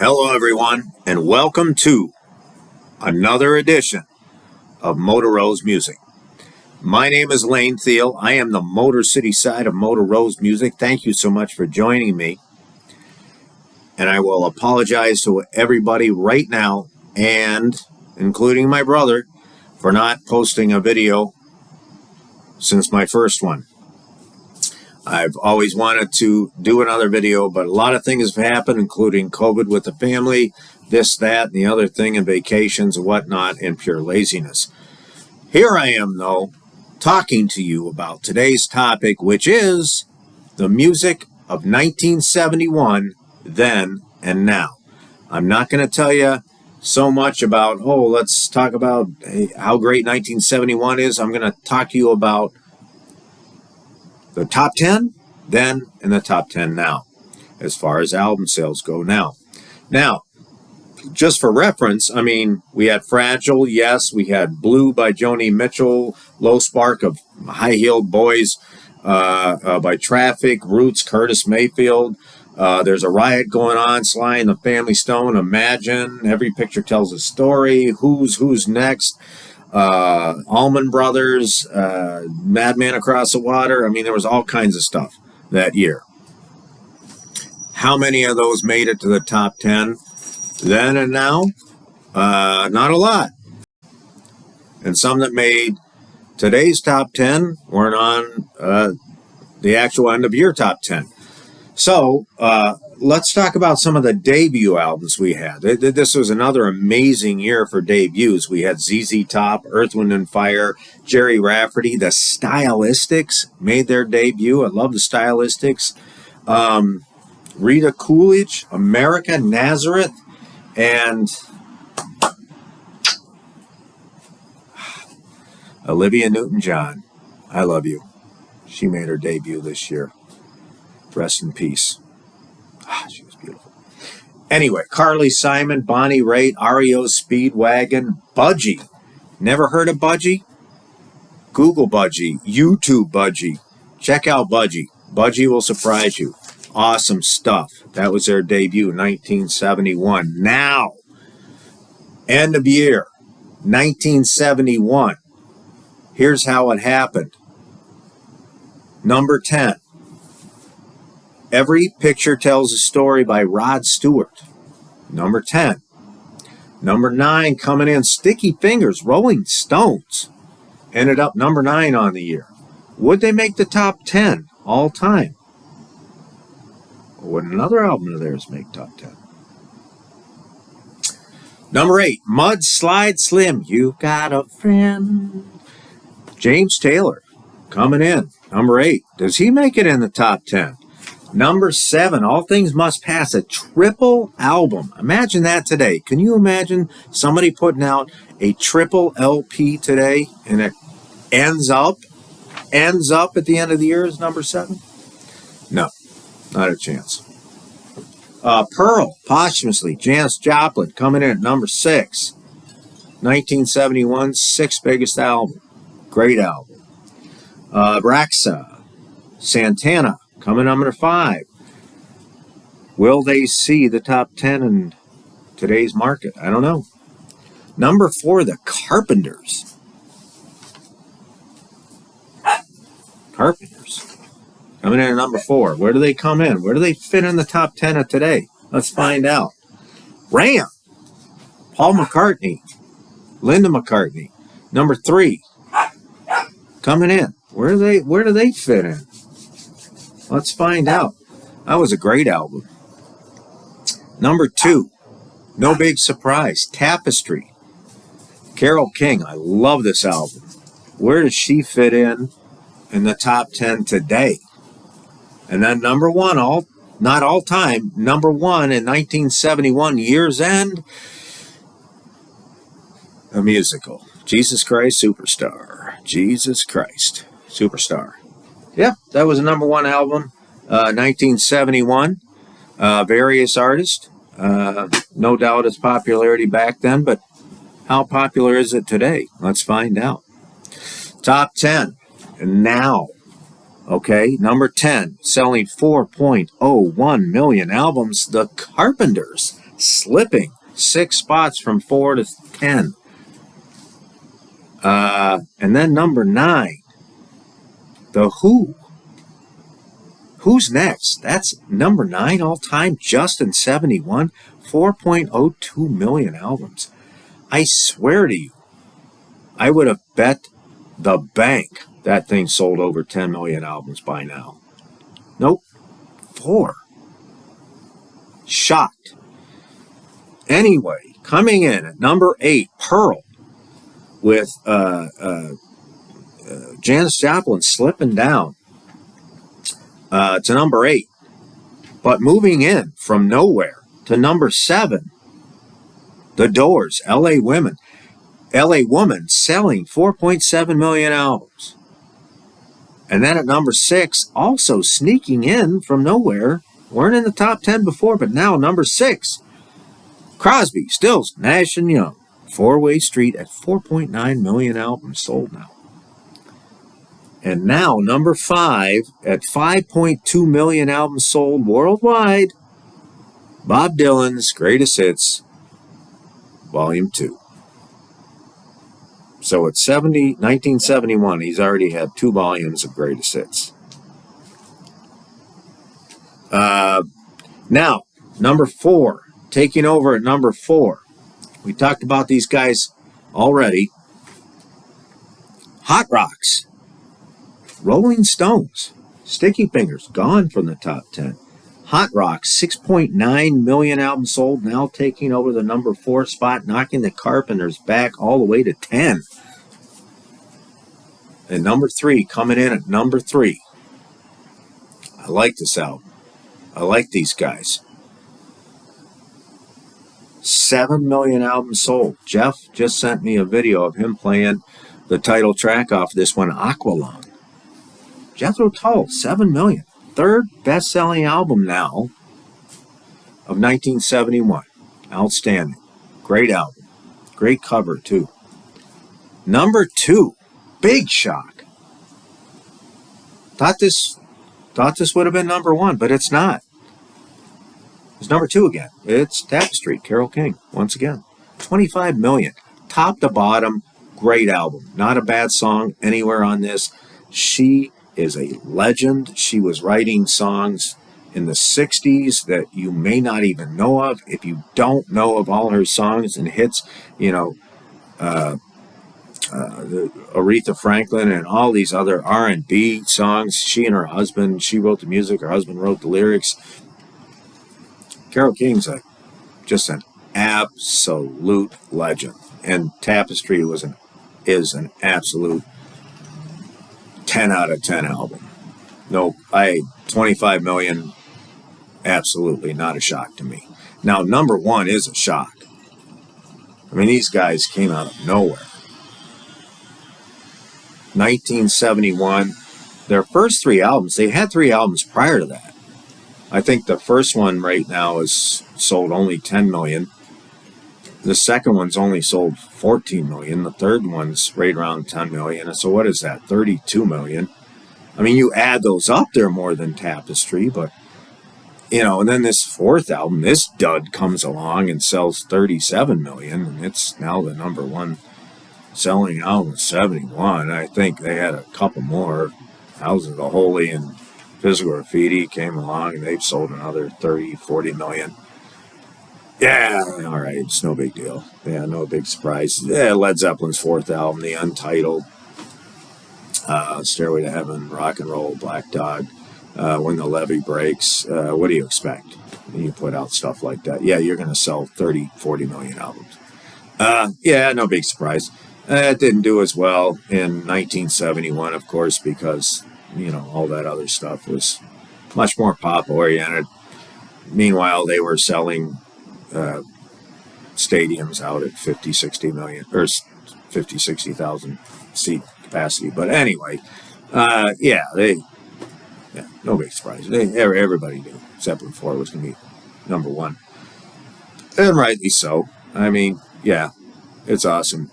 Hello, everyone, and welcome to another edition of Motor Rose Music. My name is Lane Thiel. I am the Motor City side of Motor Rose Music. Thank you so much for joining me. And I will apologize to everybody right now, and including my brother, for not posting a video since my first one. I've always wanted to do another video, but a lot of things have happened, including COVID with the family, this, that, and the other thing, and vacations and whatnot, and pure laziness. Here I am, though, talking to you about today's topic, which is the music of 1971, then and now. I'm not going to tell you so much about, let's talk about how great 1971 is. I'm going to talk to you about the top 10 then and the top 10 now, as far as album sales go now. Now, just for reference, we had Fragile, yes, we had Blue by Joni Mitchell, Low Spark of High Heeled Boys by Traffic, Roots, Curtis Mayfield. There's a Riot Going On, Sly and the Family Stone, Imagine, Every Picture Tells a Story, Who's Next, Allman Brothers, Madman Across the Water. There was all kinds of stuff that year. How many of those made it to the top 10 then and now? Not a lot. And some that made today's top 10 weren't on the actual end of year top 10. So let's talk about some of the debut albums we had. This was another amazing year for debuts. We had ZZ Top, Earth, Wind and Fire, Jerry Rafferty. The Stylistics made their debut. I love the Stylistics. Rita Coolidge, America, Nazareth, and Olivia Newton-John. I love you. She made her debut this year. Rest in peace. She was beautiful. Anyway, Carly Simon, Bonnie Raitt, REO Speedwagon, Budgie. Never heard of Budgie? Google Budgie, YouTube Budgie. Check out Budgie. Budgie will surprise you. Awesome stuff. That was their debut, 1971. Now, end of year, 1971. Here's how it happened. Number 10. Every Picture Tells a Story by Rod Stewart. Number 10. Number 9 coming in, Sticky Fingers, Rolling Stones. Ended up number 9 on the year. Would they make the top 10 all time? Or would another album of theirs make top 10? Number 8, Mud Slide Slim, You Got a Friend. James Taylor coming in, number 8. Does he make it in the top 10? Number 7, All Things Must Pass, a triple album. Imagine that today. Can you imagine somebody putting out a triple LP today and it ends up at the end of the year as number 7? No, not a chance. Pearl, posthumously, Janis Joplin coming in at number 6. 1971, 6th biggest album. Great album. Raxa, Santana, coming number 5. Will they see the top 10 in today's market? I don't know. Number 4, the Carpenters. Carpenters. Coming in at number 4. Where do they come in? Where do they fit in the top 10 of today? Let's find out. Ram. Paul McCartney. Linda McCartney. Number 3. Coming in. Where do they fit in? Let's find out. That was a great album. Number 2, no big surprise, Tapestry. Carole King, I love this album. Where does she fit in the top 10 today? And then number 1, not all time, number 1 in 1971, Year's End, a musical. Jesus Christ Superstar. Jesus Christ Superstar. Yep, that was a number 1 album, 1971. Various artists. No doubt its popularity back then, but how popular is it today? Let's find out. Top 10 now. Okay, number 10, selling 4.01 million albums. The Carpenters, slipping 6 spots from 4 to 10. And then number 9, The Who. Who's next? That's number 9 all time, just in 71, 4.02 million albums. I swear to you, I would have bet the bank that thing sold over 10 million albums by now. Nope, 4. Shocked. Anyway, coming in at number 8, Pearl, with Janis Joplin slipping down to number 8. But moving in from nowhere to number 7, The Doors, L.A. Woman, selling 4.7 million albums. And then at number 6, also sneaking in from nowhere, weren't in the top 10 before, but now number 6, Crosby, Stills, Nash & Young, Four-Way Street at 4.9 million albums sold now. And now number 5 at 5.2 million albums sold worldwide, Bob Dylan's Greatest Hits, Volume 2. So at 1971, he's already had 2 volumes of Greatest Hits. Now, number 4, taking over at number 4. We talked about these guys already. Hot Rocks, Rolling Stones, Sticky Fingers, gone from the top 10. Hot Rocks, 6.9 million albums sold, now taking over the number 4 spot, knocking the Carpenters back all the way to 10. And number 3, coming in at number 3. I like this album. I like these guys. 7 million albums sold. Jeff just sent me a video of him playing the title track off this one, Aqualung. Jethro Tull, 7 million. 3rd best-selling album now of 1971. Outstanding. Great album. Great cover, too. Number 2, big shock. Thought this would have been number 1, but it's not. It's number 2 again. It's Tapestry, Carole King, once again. 25 million. Top to bottom, great album. Not a bad song anywhere on this. She is a legend. She was writing songs in the 60s that you may not even know of. If you don't know of all her songs and hits, Aretha Franklin and all these other R&B songs, she and her husband, she wrote the music, her husband wrote the lyrics. Carole King's just an absolute legend, and Tapestry is an absolute 10 out of 10 album. No, 25 million, absolutely not a shock to me. Now, number 1 is a shock. I mean, these guys came out of nowhere. 1971, their first 3 albums, they had 3 albums prior to that. I think the first one right now is sold only 10 million. The second one's only sold 14 million. The third one's right around 10 million. So what is that? 32 million. I mean, you add those up, they're more than Tapestry, but, and then this 4th album, this dud comes along and sells 37 million, and it's now the number 1 selling album of 71. I think they had a couple more. Houses of the Holy and Physical Graffiti came along, and they've sold another 30, 40 million. Yeah, all right, it's no big deal. Yeah, no big surprise. Yeah, Led Zeppelin's 4th album, The Untitled, Stairway to Heaven, Rock and Roll, Black Dog, When the Levee Breaks. What do you expect when you put out stuff like that? Yeah, you're going to sell 30, 40 million albums. Yeah, no big surprise. It didn't do as well in 1971, of course, because all that other stuff was much more pop-oriented. Meanwhile, they were selling stadiums out at 50, 60 million, or 50, 60,000 seat capacity. But anyway, no big surprise. Everybody knew Zeppelin 4 was going to be number 1. And rightly so. I mean, yeah, it's awesome.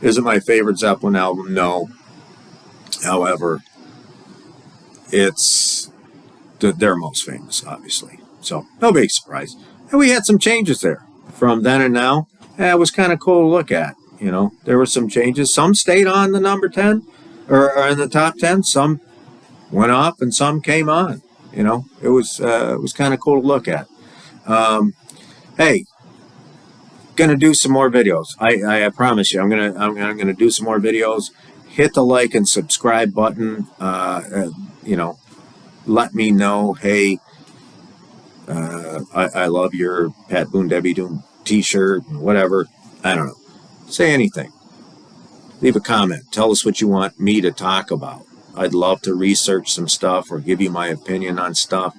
Is it my favorite Zeppelin album? No. However, it's their most famous, obviously. So, no big surprise. And we had some changes there from then and now. It was kind of cool to look at. There were some changes. Some stayed on the number 10 or in the top 10. Some went off and some came on. It was kind of cool to look at. Hey, gonna do some more videos. I promise you, I'm gonna do some more videos. Hit the like and subscribe button. Let me know. Hey, I love your Pat Boone Debbie Doom t-shirt, whatever. I don't know. Say anything. Leave a comment. Tell us what you want me to talk about. I'd love to research some stuff or give you my opinion on stuff.